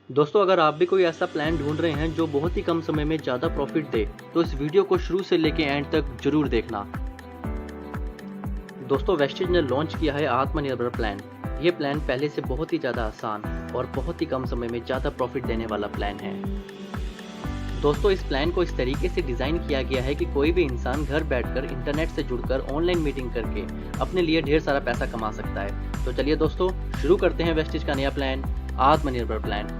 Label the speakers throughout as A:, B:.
A: दोस्तों, अगर आप भी कोई ऐसा प्लान ढूंढ रहे हैं जो बहुत ही कम समय में ज़्यादा प्रॉफिट दे, तो इस वीडियो को शुरू से लेके एंड तक जरूर देखना। दोस्तों, वेस्टेज ने लॉन्च किया है आत्मनिर्भर प्लान। ये प्लान पहले से बहुत ही ज़्यादा आसान और बहुत ही कम समय में ज़्यादा प्रॉफिट देने वाला प्लान है। दोस्तों, इस प्लान को इस तरीके से डिज़ाइन किया गया है कि कोई भी इंसान घर बैठकर इंटरनेट से जुड़कर ऑनलाइन मीटिंग करके अपने लिए ढेर सारा पैसा कमा सकता है। तो चलिए दोस्तों, शुरू करते हैं वेस्टेज का नया प्लान, आत्मनिर्भर प्लान।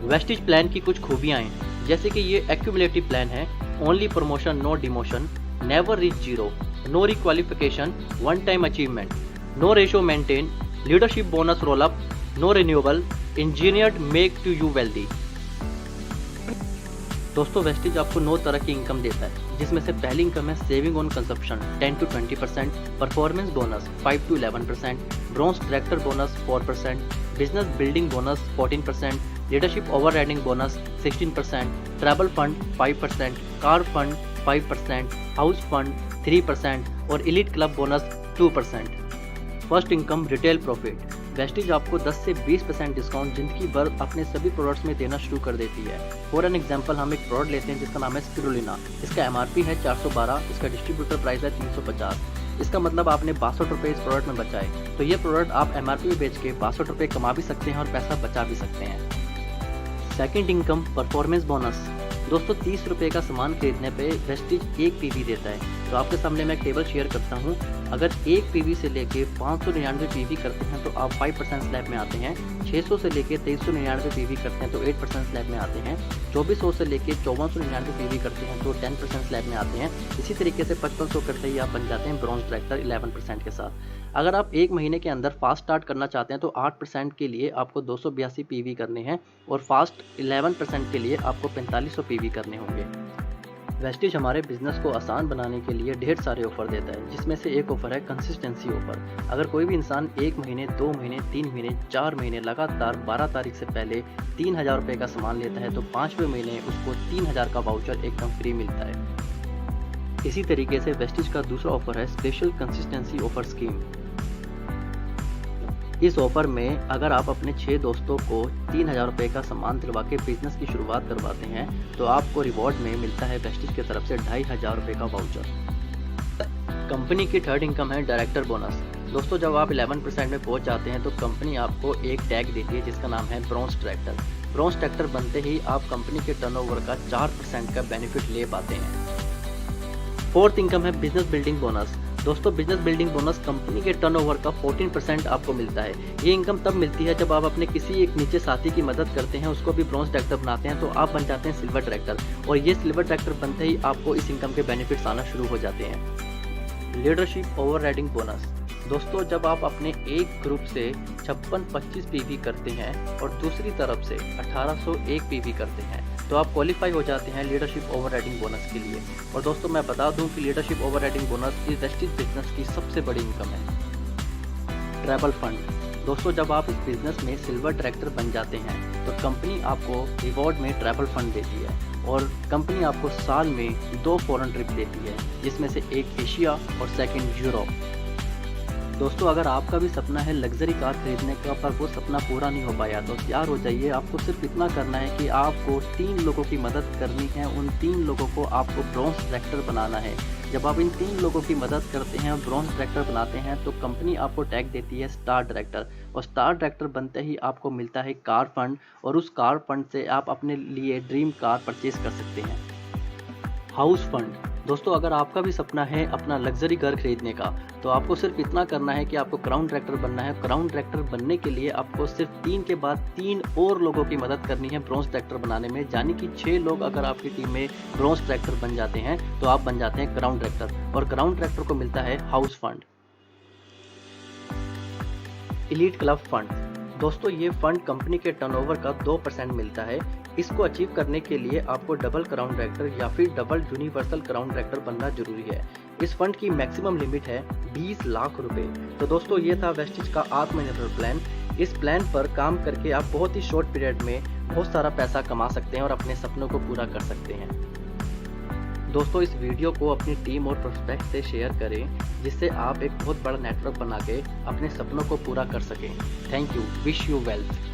A: वेस्टेज प्लान की कुछ खूबियां हैं, जैसे कि ये एक्यूमुलेटिव प्लान है, only promotion no demotion, never reach zero, no requalification, one time achievement, no ratio maintain, leadership bonus roll up, no renewable, engineered make to you wealthy. दोस्तों, wastage आपको 9 तरह की इनकम देता है, जिसमें से पहली इनकम है saving on consumption 10 to 20%, performance bonus 5 to 11%, bronze director bonus 4%, business building bonus 14%, leadership overriding bonus 16%, travel fund 5%, car fund 5%, house fund 3% और elite club bonus 2%। First income retail profit. Wastage आपको 10 से 20% discount जिंदगी भर अपने सभी products में देना शुरू कर देती है। फॉर एन एग्जांपल, हम एक प्रोडक्ट लेते हैं जिसका नाम है स्पिरुलिना। इसका एमआरपी है 412, इसका डिस्ट्रीब्यूटर प्राइस है 350। इसका मतलब आपने 62 रुपये इस प्रोडक्ट में बचाए। तो ये प्रोडक्ट आप एमआरपी में बेच के 62 रुपये कमा भी सकते हैं और पैसा बचा भी सकते हैं। Second income performance bonus. दोस्तों, 30 रुपये का सामान खरीदने पे वेस्टेज 1 पीवी देता है। तो आपके सामने मैं एक टेबल शेयर करता हूँ। अगर 1 पीवी से लेके 599 पीवी करते हैं तो आप 5% स्लैब में आते हैं। 600 से लेके 2399 पीवी करते हैं तो 8% स्लैब में आते हैं। 2400 से लेके 5499 पीवी करते हैं तो 10% स्लैब में आते हैं। इसी तरीके से 5500 करते ही आप बन जाते हैं ब्रॉन्ज डायरेक्टर 11% के साथ। अगर आप 1 महीने के अंदर फास्ट स्टार्ट करना चाहते हैं तो 8% के लिए आपको 282 पीवी करने हैं और फास्ट 11% के लिए आपको 4500 पीवी करने होंगे। वेस्टेज हमारे बिजनेस को आसान बनाने के लिए ढेर सारे ऑफर देता है, जिसमें से एक ऑफर है कंसिस्टेंसी ऑफर। अगर कोई भी इंसान 1 महीने, 2 महीने, 3 महीने, 4 महीने लगातार 12 तारीख से पहले 3000 रुपये का सामान लेता है तो 5वें महीने उसको 3000 का वाउचर एकदम फ्री मिलता है। इसी तरीके से वेस्टेज का दूसरा ऑफर है स्पेशल कंसिस्टेंसी ऑफर स्कीम। इस ऑफर में अगर आप अपने 6 दोस्तों को 3000 रुपये का सामान दिलवा के बिजनेस की शुरुआत करवाते हैं तो आपको रिवॉर्ड में मिलता है वेस्टेज की तरफ से 2500 रुपये का वाउचर। कंपनी की थर्ड इनकम है डायरेक्टर बोनस। दोस्तों, जब आप 11% में पहुंच जाते हैं तो कंपनी आपको एक टैग देती है जिसका नाम है ब्रॉन्ज डायरेक्टर। ब्रॉन्ज डायरेक्टर बनते ही आप कंपनी के टर्नओवर का 4% का बेनिफिट ले पाते हैं। फोर्थ इनकम है बिजनेस बिल्डिंग बोनस। दोस्तों, बिजनेस बिल्डिंग बोनस कंपनी के टर्नओवर का 14% आपको मिलता है। ये इनकम तब मिलती है जब आप अपने किसी एक नीचे साथी की मदद करते हैं, उसको भी ब्रॉन्ज डायरेक्टर बनाते हैं तो आप बन जाते हैं सिल्वर डायरेक्टर और ये सिल्वर डायरेक्टर बनते ही आपको इस इनकम के बेनिफिट्स आना शुरू हो जाते हैं। Leadership overriding bonus. दोस्तों, जब आप अपने एक ग्रुप से 56-25 पीवी करते हैं और दूसरी तरफ से 1801 पीवी करते हैं तो आप क्वालिफाई हो जाते हैं लीडरशिप ओवरराइडिंग बोनस के लिए। और दोस्तों, मैं बता दूं कि लीडरशिप ओवरराइडिंग बोनस इस वेस्टेज बिजनेस की सबसे बड़ी इनकम है। Travel fund. दोस्तों, जब आप इस बिजनेस में सिल्वर डायरेक्टर बन जाते हैं तो कंपनी आपको रिवॉर्ड में ट्रैवल फंड देती है और कंपनी आपको साल में 2 फॉरेन ट्रिप देती है, जिसमें से एक एशिया और सेकंड यूरोप। दोस्तों, अगर आपका भी सपना है लग्जरी कार खरीदने का पर वो सपना पूरा नहीं हो पाया तो तैयार हो जाइए। आपको सिर्फ इतना करना है कि आपको 3 लोगों की मदद करनी है। उन 3 लोगों को आपको ब्रॉन्ज डायरेक्टर बनाना है। जब आप इन 3 लोगों की मदद करते हैं और ब्रॉन्ज डायरेक्टर बनाते हैं तो कंपनी आपको टैग देती है स्टार डायरेक्टर और स्टार डायरेक्टर बनते ही आपको मिलता है कार फंड और उस कार फंड से आप अपने लिए ड्रीम कार परचेज कर सकते हैं। House fund. दोस्तों, अगर आपका भी सपना है अपना लग्जरी घर खरीदने का तो आपको सिर्फ इतना करना है कि आपको क्राउन डायरेक्टर बनना है। क्राउन डायरेक्टर बनने के लिए आपको सिर्फ 3 के बाद 3 और लोगों की मदद करनी है ब्रॉन्ज डायरेक्टर बनाने में, यानी कि 6 लोग अगर आपकी टीम में ब्रॉन्ज डायरेक्टर बन जाते हैं तो आप बन जाते हैं क्राउन डायरेक्टर और क्राउन डायरेक्टर को मिलता है house fund. Elite club fund. दोस्तों, ये फंड कंपनी के टर्नओवर का 2% मिलता है। इसको अचीव करने के लिए आपको डबल क्राउन डायरेक्टर या फिर डबल यूनिवर्सल क्राउन डायरेक्टर बनना जरूरी है। इस फंड की मैक्सिमम लिमिट है 20 लाख रुपए। तो दोस्तों, ये था वेस्टेज का आत्मनिर्भर प्लान। इस प्लान पर काम करके आप बहुत ही शॉर्ट पीरियड में बहुत सारा पैसा कमा सकते हैं और अपने सपनों को पूरा कर सकते हैं। दोस्तों, इस वीडियो को अपनी टीम और प्रोस्पेक्ट से शेयर करें जिससे आप एक बहुत बड़ा नेटवर्क बना के अपने सपनों को पूरा कर सकें। Thank you. Wish you wealth.